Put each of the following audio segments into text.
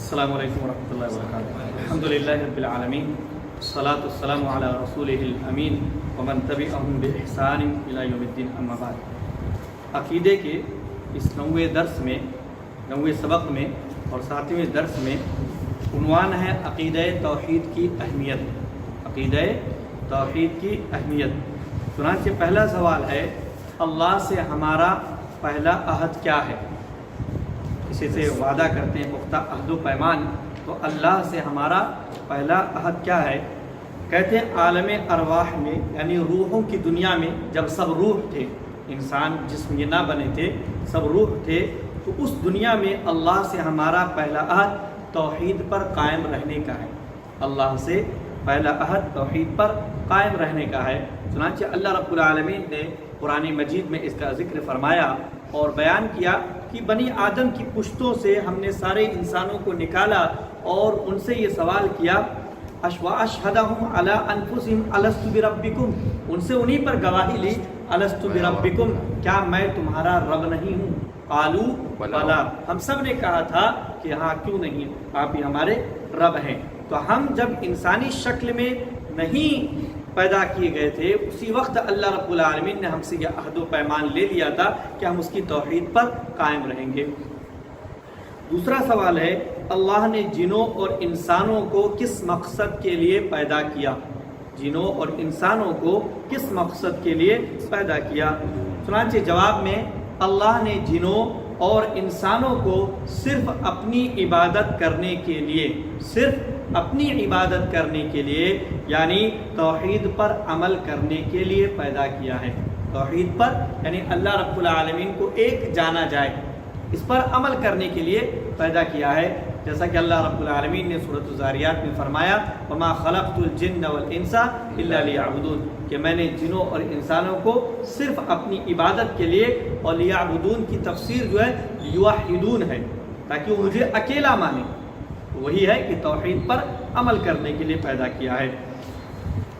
السلام علیکم ورحمۃ اللہ وبرکاتہ۔ الحمدللہ رب العالمین، والصلاۃ والسلام علی رسولہ الامین ومن تبعہم بإحسان الی یوم الدین، اما بعد۔ عقیدے کے اس 9ویں سبق میں اور 7ویں درس میں عنوان ہے عقیدہ توحید کی اہمیت۔ عقیدہ توحید کی اہمیت۔ چنانچہ پہلا سوال ہے، اللہ سے ہمارا پہلا عہد کیا ہے؟ کسی سے وعدہ کرتے ہیں پختہ عہد و پیمان، تو اللہ سے ہمارا پہلا عہد کیا ہے؟ کہتے ہیں عالم ارواح میں، یعنی روحوں کی دنیا میں جب سب روح تھے، انسان جسم یہ نہ بنے تھے، سب روح تھے، تو اس دنیا میں اللہ سے ہمارا پہلا عہد توحید پر قائم رہنے کا ہے۔ اللہ سے پہلا عہد توحید پر قائم رہنے کا ہے۔ چنانچہ اللہ رب العالمین نے قرآن مجید میں اس کا ذکر فرمایا اور بیان کیا کہ بنی آدم کی پشتوں سے ہم نے سارے انسانوں کو نکالا اور ان سے یہ سوال کیا، وَأَشْهَدَهُمْ عَلَىٰ أَنفُسِهِمْ أَلَسْتُ بِرَبِّكُمْ، ان سے انہی پر گواہی لی، أَلَسْتُ بِرَبِّكُمْ، کیا میں تمہارا رب نہیں ہوں؟ قَالُوا بَلَىٰ، ہم سب نے کہا تھا کہ ہاں کیوں نہیں، آپ ہی ہمارے رب ہیں۔ تو ہم جب انسانی شکل میں نہیں پیدا کیے گئے تھے، اسی وقت اللہ رب العالمین نے ہم سے یہ عہد و پیمان لے لیا تھا کہ ہم اس کی توحید پر قائم رہیں گے۔ دوسرا سوال ہے، اللہ نے جنوں اور انسانوں کو کس مقصد کے لیے پیدا کیا؟ جنوں اور انسانوں کو کس مقصد کے لیے پیدا کیا؟ چنانچہ جواب میں اللہ نے جنوں اور انسانوں کو صرف اپنی عبادت کرنے کے لیے، صرف اپنی عبادت کرنے کے لیے، یعنی توحید پر عمل کرنے کے لیے پیدا کیا ہے۔ توحید پر یعنی اللہ رب العالمین کو ایک جانا جائے، اس پر عمل کرنے کے لیے پیدا کیا ہے۔ جیسا کہ اللہ رب العالمین نے سورۃ الذاریات میں فرمایا، وَمَا خَلَقْتُ الْجِنَّ وَالْإِنسَ إِلَّا لِيَعْبُدُونَ، کہ میں نے جنوں اور انسانوں کو صرف اپنی عبادت کے لیے، اور لیعبدون کی تفسیر جو ہے یوحدون ہے، تاکہ وہ مجھے اکیلا مانے۔ وہی ہے کہ توحید پر عمل کرنے کے لیے پیدا کیا ہے۔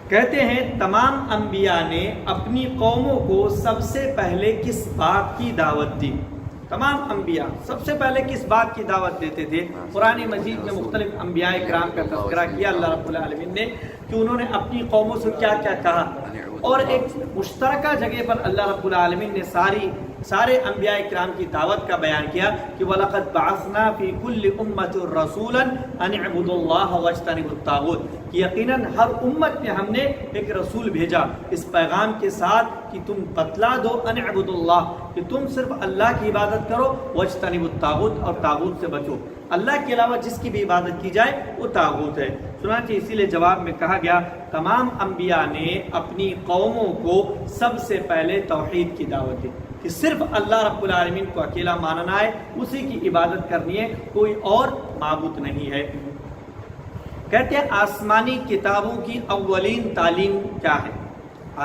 کہتے ہیں تمام انبیاء نے اپنی قوموں کو سب سے پہلے کس بات کی دعوت دی؟ تمام انبیاء سب سے پہلے کس بات کی دعوت دیتے تھے؟ قرآن مجید میں مختلف انبیاء کرام کا تذکرہ کیا اللہ رب العالمین نے کہ انہوں نے اپنی قوموں سے کیا کیا کہا، اور ایک مشترکہ جگہ پر اللہ رب العالمین نے سارے انبیاء کرام کی دعوت کا بیان کیا کہ وَلَقَدْ بَعَثْنَا فِي كُلِّ أُمَّةٍ رَسُولًا أَنِ اعْبُدُوا اللَّهَ وَاجْتَنِبُوا الطَّاغُوتَ، کہ یقیناً ہر امت میں ہم نے ایک رسول بھیجا اس پیغام کے ساتھ کہ تم بتلا دو أَنِ اعْبُدُوا اللَّهَ، کہ تم صرف اللہ کی عبادت کرو، وَاجْتَنِبُوا الطَّاغُوتَ، اور طاغوت سے بچو، اللہ کے علاوہ جس کی بھی عبادت کی جائے وہ طاغوت ہے۔ چنانچہ اسی لیے جواب میں کہا گیا تمام انبیاء نے اپنی قوموں کو سب سے پہلے توحید کی دعوت دی کہ صرف اللہ رب العالمین کو اکیلا ماننا ہے، اسی کی عبادت کرنی ہے، کوئی اور معبود نہیں ہے۔ کہتے ہیں آسمانی کتابوں کی اولین تعلیم کیا ہے؟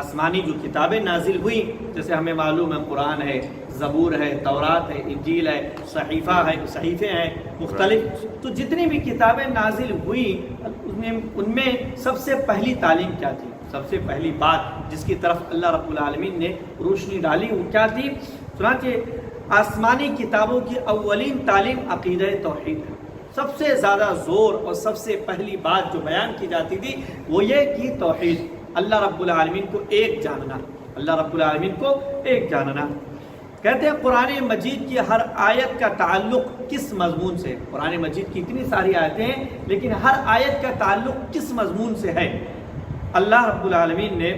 آسمانی جو کتابیں نازل ہوئی، جیسے ہمیں معلوم ہے قرآن ہے، زبور ہے، تورات ہے، انجیل ہے، صحیفے ہیں مختلف، تو جتنی بھی کتابیں نازل ہوئی ان میں سب سے پہلی تعلیم کیا تھی؟ سب سے پہلی بات جس کی طرف اللہ رب العالمین نے روشنی ڈالی وہ کیا تھی؟ چنانچہ آسمانی کتابوں کی اولین تعلیم عقیدہ توحید ہے۔ سب سے زیادہ زور اور سب سے پہلی بات جو بیان کی جاتی تھی وہ یہ کہ توحید، اللہ رب العالمین کو ایک جاننا، اللہ رب العالمین کو ایک جاننا۔ کہتے ہیں قرآن مجید کی ہر آیت کا تعلق کس مضمون سے؟ قرآن مجید کی اتنی ساری آیتیں ہیں لیکن ہر آیت کا تعلق کس مضمون سے ہے؟ اللہ رب العالمین نے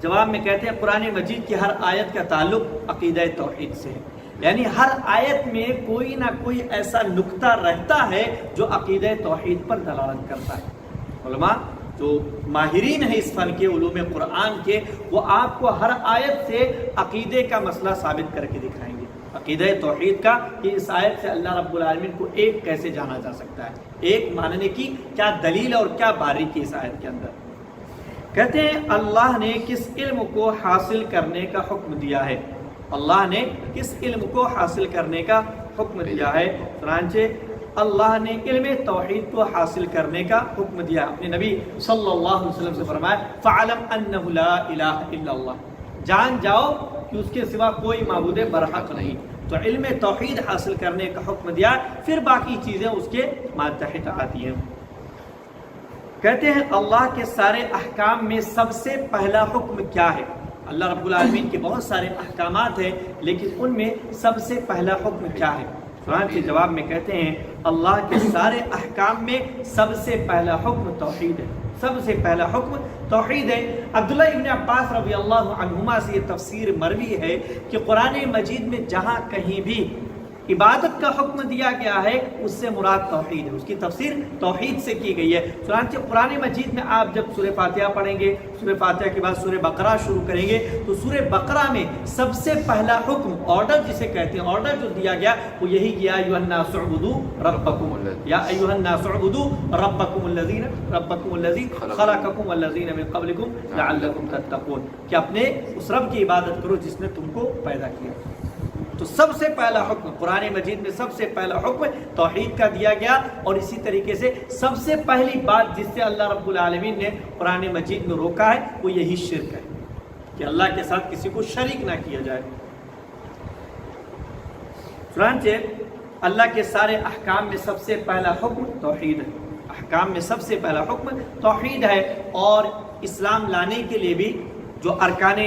جواب میں کہتے ہیں قرآن مجید کی ہر آیت کا تعلق عقیدہ توحید سے ہے، یعنی ہر آیت میں کوئی نہ کوئی ایسا نقطہ رہتا ہے جو عقیدہ توحید پر دلالت کرتا ہے۔ علماء جو ماہرین ہیں اس فن کے، علوم قرآن کے، وہ آپ کو ہر آیت سے عقیدے کا مسئلہ ثابت کر کے دکھائیں گے، عقیدہ توحید کا، کہ اس آیت سے اللہ رب العالمین کو ایک کیسے جانا جا سکتا ہے، ایک ماننے کی کیا دلیل اور کیا باریکی اس آیت کے اندر۔ کہتے ہیں اللہ نے کس علم کو حاصل کرنے کا حکم دیا ہے؟ اللہ نے کس علم کو حاصل کرنے کا حکم دیا ہے؟ چنانچہ اللہ نے علم توحید کو حاصل کرنے کا حکم دیا، اپنے نبی صلی اللہ علیہ وسلم سے فرمایا فَعَلَمْ أَنَّهُ لَا إِلَهَ إِلَّا اللَّهُ، جان جاؤ کہ اس کے سوا کوئی معبود برحق نہیں۔ تو علم توحید حاصل کرنے کا حکم دیا، پھر باقی چیزیں اس کے ماتحت آتی ہیں۔ کہتے ہیں اللہ کے سارے احکام میں سب سے پہلا حکم کیا ہے؟ اللہ رب العالمین کے بہت سارے احکامات ہیں، لیکن ان میں سب سے پہلا حکم کیا ہے؟ قرآن کے جواب میں کہتے ہیں اللہ کے سارے احکام میں سب سے پہلا حکم توحید ہے، سب سے پہلا حکم توحید ہے۔ عبداللہ ابن عباس رضی اللہ عنہما سے یہ تفسیر مروی ہے کہ قرآن مجید میں جہاں کہیں بھی عبادت کا حکم دیا گیا ہے اس سے مراد توحید ہے، اس کی تفسیر توحید سے کی گئی ہے۔ چنانچہ قرآن مجید میں آپ جب سورہ فاتحہ پڑھیں گے، سورہ فاتحہ کے بعد سورہ بقرہ شروع کریں گے تو سورہ بقرہ میں سب سے پہلا حکم، آرڈر جسے کہتے ہیں، آرڈر جو دیا گیا وہ یہی کہ یا ایھا الناس اعبدوا ربکم، یا ایھا الناس اعبدوا ربکم الذی خلقکم والذین من قبلکم لعلکم تتقون، کہ اپنے اس رب کی عبادت کرو جس نے تم کو پیدا کیا۔ تو سب سے پہلا حکم قرآن مجید میں سب سے پہلا حکم توحید کا دیا گیا، اور اسی طریقے سے سب سے پہلی بات جس سے اللہ رب العالمین نے قرآن مجید میں روکا ہے وہ یہی شرک ہے، کہ اللہ کے ساتھ کسی کو شریک نہ کیا جائے۔ چنانچہ اللہ کے سارے احکام میں سب سے پہلا حکم توحید ہے، احکام میں سب سے پہلا حکم توحید ہے، اور اسلام لانے کے لیے بھی جو ارکان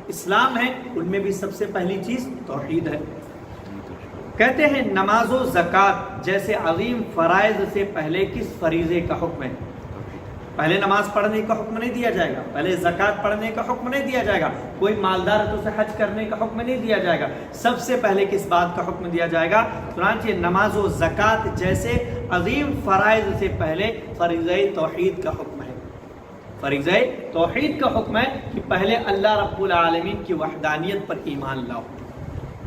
اسلام ہے ان میں بھی سب سے پہلی چیز توحید ہے۔ کہتے ہیں نماز و زکوٰۃ جیسے عظیم فرائض سے پہلے کس فریضے کا حکم ہے؟ پہلے نماز پڑھنے کا حکم نہیں دیا جائے گا، پہلے زکوٰۃ پڑھنے کا حکم نہیں دیا جائے گا، کوئی مالدار تو سے حج کرنے کا حکم نہیں دیا جائے گا، سب سے پہلے کس بات کا حکم دیا جائے گا؟ چنانچہ نماز و زکوٰۃ جیسے عظیم فرائض سے پہلے فریضہ توحید کا حکم ہے۔ فریضہ توحید کا حکم ہے کہ پہلے اللہ رب العالمین کی وحدانیت پر ایمان لاؤ،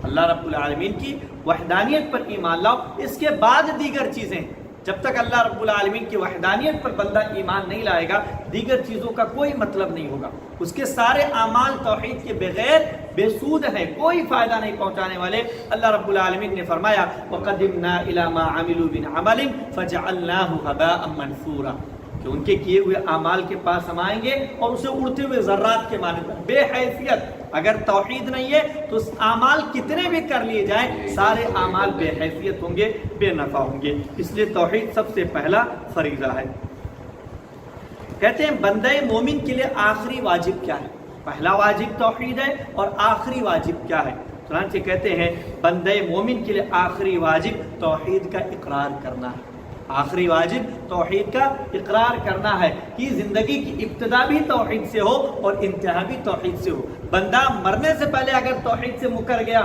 اللہ رب العالمین کی وحدانیت پر ایمان لاؤ، اس کے بعد دیگر چیزیں۔ جب تک اللہ رب العالمین کی وحدانیت پر بندہ ایمان نہیں لائے گا دیگر چیزوں کا کوئی مطلب نہیں ہوگا، اس کے سارے اعمال توحید کے بغیر بے سود ہیں، کوئی فائدہ نہیں پہنچانے والے۔ اللہ رب العالمین نے فرمایا وَقَدِمْنَا إِلَى مَا عَمِلُوا مِنْ عَمَلٍ فَجَعَلْنَاهُ هَبَاءً مَنْثُورًا، کہ ان کے کیے ہوئے اعمال کے پاس ہم آئیں گے اور اسے اڑتے ہوئے ذرات کے مانند بے حیثیت۔ اگر توحید نہیں ہے تو اعمال کتنے بھی کر لیے جائیں سارے اعمال بے حیثیت ہوں گے، بے نفع ہوں گے، اس لیے توحید سب سے پہلا فریضہ ہے۔ کہتے ہیں بندہ مومن کے لیے آخری واجب کیا ہے؟ پہلا واجب توحید ہے اور آخری واجب کیا ہے؟ چنانچہ کہتے ہیں بندہ مومن کے لیے آخری واجب توحید کا اقرار کرنا ہے، آخری واجب توحید کا اقرار کرنا ہے کہ زندگی کی ابتدا بھی توحید سے ہو اور انتہا بھی توحید سے ہو۔ بندہ مرنے سے پہلے اگر توحید سے مکر گیا،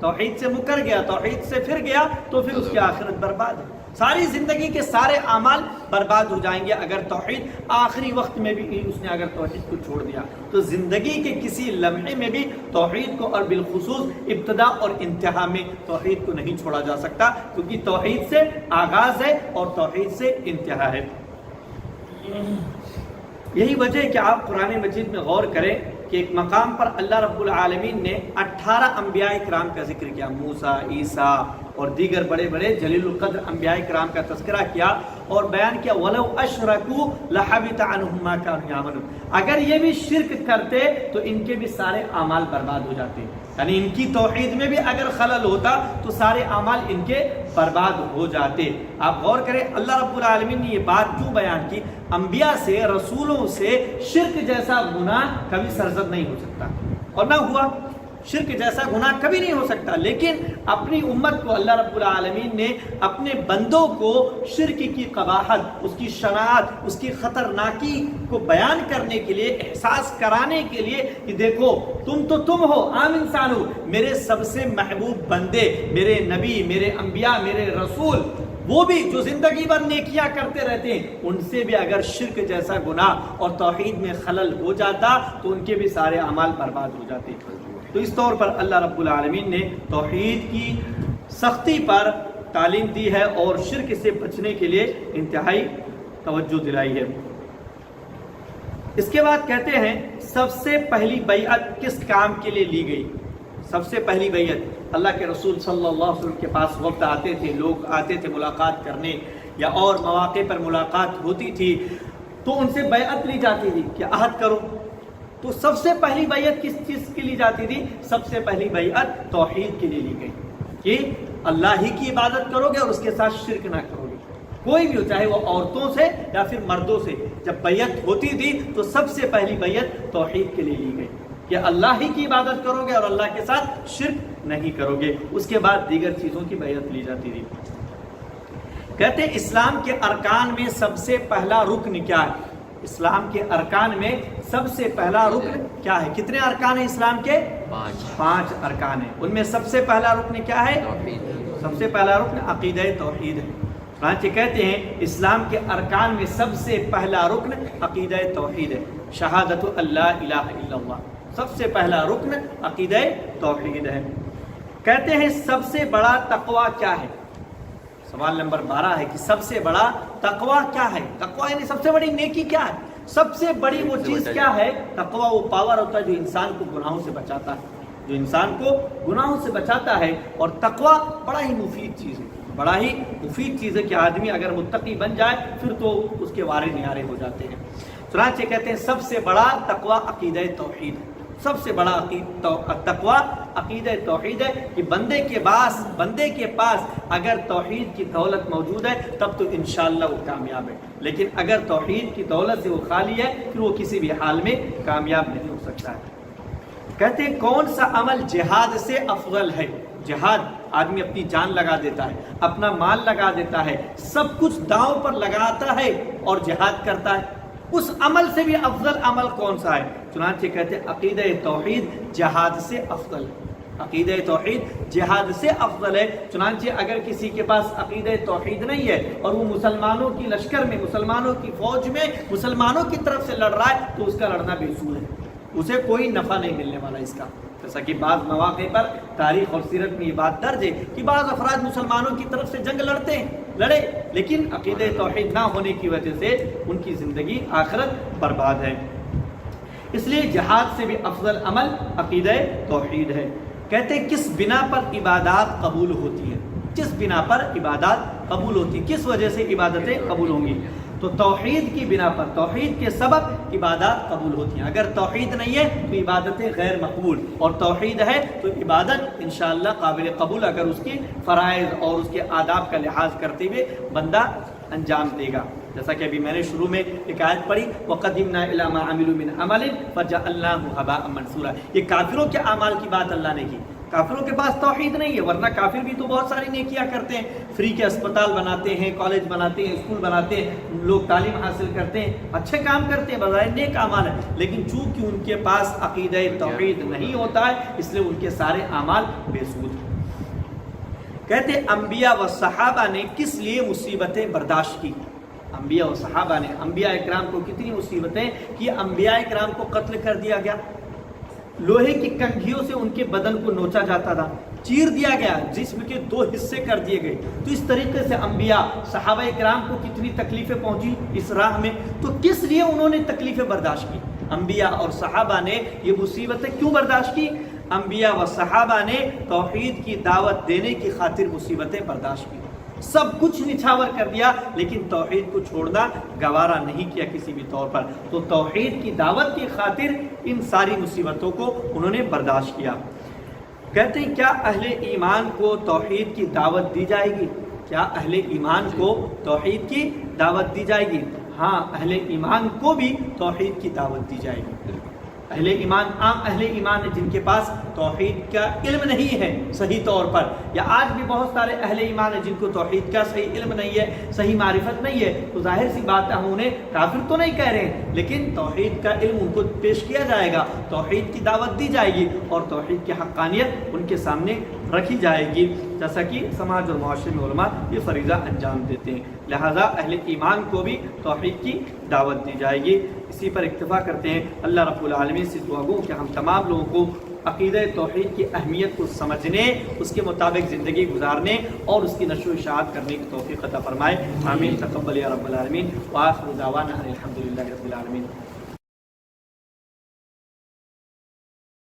توحید سے پھر گیا تو پھر اس کی آخرت برباد ہے، ساری زندگی کے سارے اعمال برباد ہو جائیں گے۔ اگر توحید آخری وقت میں بھی اس نے اگر توحید کو چھوڑ دیا تو زندگی کے کسی لمحے میں بھی توحید کو، اور بالخصوص ابتدا اور انتہا میں توحید کو نہیں چھوڑا جا سکتا، کیونکہ توحید سے آغاز ہے اور توحید سے انتہا ہے۔ یہی وجہ ہے کہ آپ قرآن مجید میں غور کریں کہ ایک مقام پر اللہ رب العالمین نے 18 انبیاء کرام کا ذکر کیا، موسیٰ، عیسیٰ اور دیگر بڑے بڑے جلیل القدر انبیاء کرام کا تذکرہ کیا اور بیان کیا وَلَوْ أَشْرَكُوا لَحَبِطَ عَنْهُمْ مَا كَانُوا يَعْمَلُونَ، اگر یہ بھی شرک کرتے تو ان کے بھی سارے اعمال برباد ہو جاتے، یعنی ان کی توحید میں بھی اگر خلل ہوتا تو سارے اعمال ان کے برباد ہو جاتے۔ آپ غور کریں اللہ رب العالمین نے یہ بات کیوں بیان کی؟ انبیاء سے، رسولوں سے شرک جیسا گناہ کبھی سرزد نہیں ہو سکتا، اور نہ ہوا، شرک جیسا گناہ کبھی نہیں ہو سکتا، لیکن اپنی امت کو اللہ رب العالمین نے، اپنے بندوں کو شرک کی قباحت، اس کی شناعت، اس کی خطرناکی کو بیان کرنے کے لیے، احساس کرانے کے لیے کہ دیکھو تم ہو، عام انسان ہو، میرے سب سے محبوب بندے، میرے نبی، میرے انبیاء، میرے رسول، وہ بھی جو زندگی بھر نیکیاں کرتے رہتے ہیں، ان سے بھی اگر شرک جیسا گناہ اور توحید میں خلل ہو جاتا تو ان کے بھی سارے اعمال برباد ہو جاتے۔ تو اس طور پر اللہ رب العالمین نے توحید کی سختی پر تعلیم دی ہے اور شرک سے بچنے کے لیے انتہائی توجہ دلائی ہے۔ اس کے بعد کہتے ہیں سب سے پہلی بیعت کس کام کے لیے لی گئی؟ سب سے پہلی بیعت اللہ کے رسول صلی اللہ علیہ وسلم کے پاس وقت آتے تھے، لوگ آتے تھے ملاقات کرنے یا اور مواقع پر ملاقات ہوتی تھی تو ان سے بیعت لی جاتی تھی کہ عہد کرو۔ تو سب سے پہلی بیعت کس چیز کے لی جاتی تھی؟ سب سے پہلی بیعت توحید کے لیے لی گئی، کہ اللہ ہی کی عبادت کرو گے اور اس کے ساتھ شرک نہ کرو گے، کوئی بھی ہو، چاہے وہ عورتوں سے یا پھر مردوں سے۔ جب بیعت ہوتی تھی تو سب سے پہلی بیعت توحید کے لیے لی گئی کہ اللہ ہی کی عبادت کرو گے اور اللہ کے ساتھ شرک نہیں کرو گے، اس کے بعد دیگر چیزوں کی بیعت لی جاتی تھی۔ کہتے ہیں اسلام کے ارکان میں سب سے پہلا رکن کیا ہے؟ اسلام کے ارکان میں سب سے پہلا رکن کیا ہے؟ کتنے ارکان ہیں اسلام کے؟ 5 ارکان ہیں۔ ان میں سب سے پہلا رکن کیا ہے؟ سب سے پہلا رکن عقیدہ توحید ہے۔ چنانچہ کہتے ہیں اسلام کے ارکان میں سب سے پہلا رکن عقیدہ توحید ہے، شہادت اللہ الہ الا اللہ، سب سے پہلا رکن عقیدہ توحید ہے۔ کہتے ہیں سب سے بڑا تقوی کیا ہے؟ سوال نمبر 12 ہے کہ سب سے بڑا تقوی کیا ہے؟ تقوی یعنی سب سے بڑی نیکی کیا ہے؟ سب سے بڑی وہ چیز کیا ہے؟ تقوی وہ پاور ہوتا ہے جو انسان کو گناہوں سے بچاتا ہے، جو انسان کو گناہوں سے بچاتا ہے۔ اور تقوی بڑا ہی مفید چیز ہے، بڑا ہی مفید چیز ہے کہ آدمی اگر متقی بن جائے پھر تو اس کے وارے نہارے ہو جاتے ہیں۔ چنانچہ کہتے ہیں سب سے بڑا تقوی عقیدہ توحید ہے، سب سے بڑا تقوی عقیدہ توحید ہے کہ بندے کے پاس اگر توحید کی دولت موجود ہے تب تو انشاءاللہ وہ کامیاب ہے، لیکن اگر توحید کی دولت سے وہ خالی ہے پھر وہ کسی بھی حال میں کامیاب نہیں ہو سکتا ہے۔ کہتے ہیں کون سا عمل جہاد سے افضل ہے؟ جہاد آدمی اپنی جان لگا دیتا ہے، اپنا مال لگا دیتا ہے، سب کچھ داؤں پر لگاتا ہے اور جہاد کرتا ہے، اس عمل سے بھی افضل عمل کون سا ہے؟ چنانچہ کہتے ہیں عقیدہ توحید جہاد سے افضل ہے، عقیدہ توحید جہاد سے افضل ہے۔ چنانچہ اگر کسی کے پاس عقیدہ توحید نہیں ہے اور وہ مسلمانوں کی لشکر میں، مسلمانوں کی فوج میں، مسلمانوں کی طرف سے لڑ رہا ہے تو اس کا لڑنا بے سود ہے، اسے کوئی نفع نہیں ملنے والا اس کا۔ جیسا کہ بعض مواقع پر تاریخ اور سیرت میں یہ بات درج ہے کہ بعض افراد مسلمانوں کی طرف سے جنگ لڑے لیکن عقیدہ توحید نہ ہونے کی وجہ سے ان کی زندگی آخرت برباد ہے۔ اس لیے جہاد سے بھی افضل عمل عقیدہ توحید ہے۔ کہتے ہیں کس بنا پر عبادات قبول ہوتی ہیں؟ کس بنا پر عبادات قبول ہوتی ہیں؟ کس وجہ سے عبادتیں قبول ہوں گی؟ تو توحید کی بنا پر، توحید کے سبب عبادات قبول ہوتی ہیں۔ اگر توحید نہیں ہے تو عبادتیں غیر مقبول، اور توحید ہے تو عبادت انشاءاللہ قابل قبول اگر اس کی فرائض اور اس کے آداب کا لحاظ کرتے ہوئے بندہ انجام دے گا۔ جیسا کہ ابھی میں نے شروع میں ایک آیت پڑھی وَقَدِمْنَا إِلَىٰ مَا عَمِلُوا مِنْ عَمَلٍ فَجَعَلْنَاهُ هَبَاءً مَنْثُورًا۔ یہ کافروں کے اعمال کی بات اللہ نے کی، کافروں کے پاس توحید نہیں ہے، ورنہ کافر بھی تو بہت ساری نیکیاں کرتے ہیں، فری کے اسپتال بناتے ہیں، کالج بناتے ہیں، اسکول بناتے ہیں، لوگ تعلیم حاصل کرتے ہیں، اچھے کام کرتے ہیں، بظاہر نیک اعمال ہیں، لیکن چونکہ ان کے پاس عقیدہ توحید نہیں ہوتا ہے اس لیے ان کے سارے اعمال بے سود ہیں۔ کہتے ہیں انبیاء و صحابہ نے کس لیے مصیبتیں برداشت کی؟ انبیاء و صحابہ نے، انبیاء اکرام کو کتنی مصیبتیں کہ انبیاء اکرام کو قتل کر دیا گیا، لوہے کی کنگھیوں سے ان کے بدن کو نوچا جاتا تھا، چیر دیا گیا، جسم کے 2 حصے کر دیے گئے۔ تو اس طریقے سے انبیاء صحابہ اکرام کو کتنی تکلیفیں پہنچی اس راہ میں، تو کس لیے انہوں نے تکلیفیں برداشت کی؟ انبیاء اور صحابہ نے یہ مصیبتیں کیوں برداشت کی؟ انبیاء و صحابہ نے توحید کی دعوت دینے کی خاطر مصیبتیں برداشت کی، سب کچھ نچھاور کر دیا لیکن توحید کو چھوڑنا گوارا نہیں کیا کسی بھی طور پر، تو توحید کی دعوت کی خاطر ان ساری مصیبتوں کو انہوں نے برداشت کیا۔ کہتے ہیں کیا اہل ایمان کو توحید کی دعوت دی جائے گی؟ کیا اہل ایمان کو توحید کی دعوت دی جائے گی؟ ہاں، اہل ایمان کو بھی توحید کی دعوت دی جائے گی۔ اہل ایمان، عام اہل ایمان ہے جن کے پاس توحید کا علم نہیں ہے صحیح طور پر، یا آج بھی بہت سارے اہل ایمان ہیں جن کو توحید کا صحیح علم نہیں ہے، صحیح معرفت نہیں ہے، تو ظاہر سی بات ہے ہم انہیں کافر تو نہیں کہہ رہے ہیں، لیکن توحید کا علم ان کو پیش کیا جائے گا، توحید کی دعوت دی جائے گی اور توحید کی حقانیت ان کے سامنے رکھی جائے گی، جیسا کہ سماج اور معاشرے میں علماء یہ فریضہ انجام دیتے ہیں۔ لہذا اہل ایمان کو بھی توحید کی دعوت دی جائے گی۔ اسی پر اکتفا کرتے ہیں۔ اللہ رب العالمین سے دعا گو کہ ہم تمام لوگوں کو عقیدہ توحید کی اہمیت کو سمجھنے، اس کے مطابق زندگی گزارنے اور اس کی نشر و اشاعت کرنے کی توفیق عطا فرمائے۔ آمین۔ تقبل یا رب العالمین۔ وآخر دعوانا ان الحمد للہ رب العالمین۔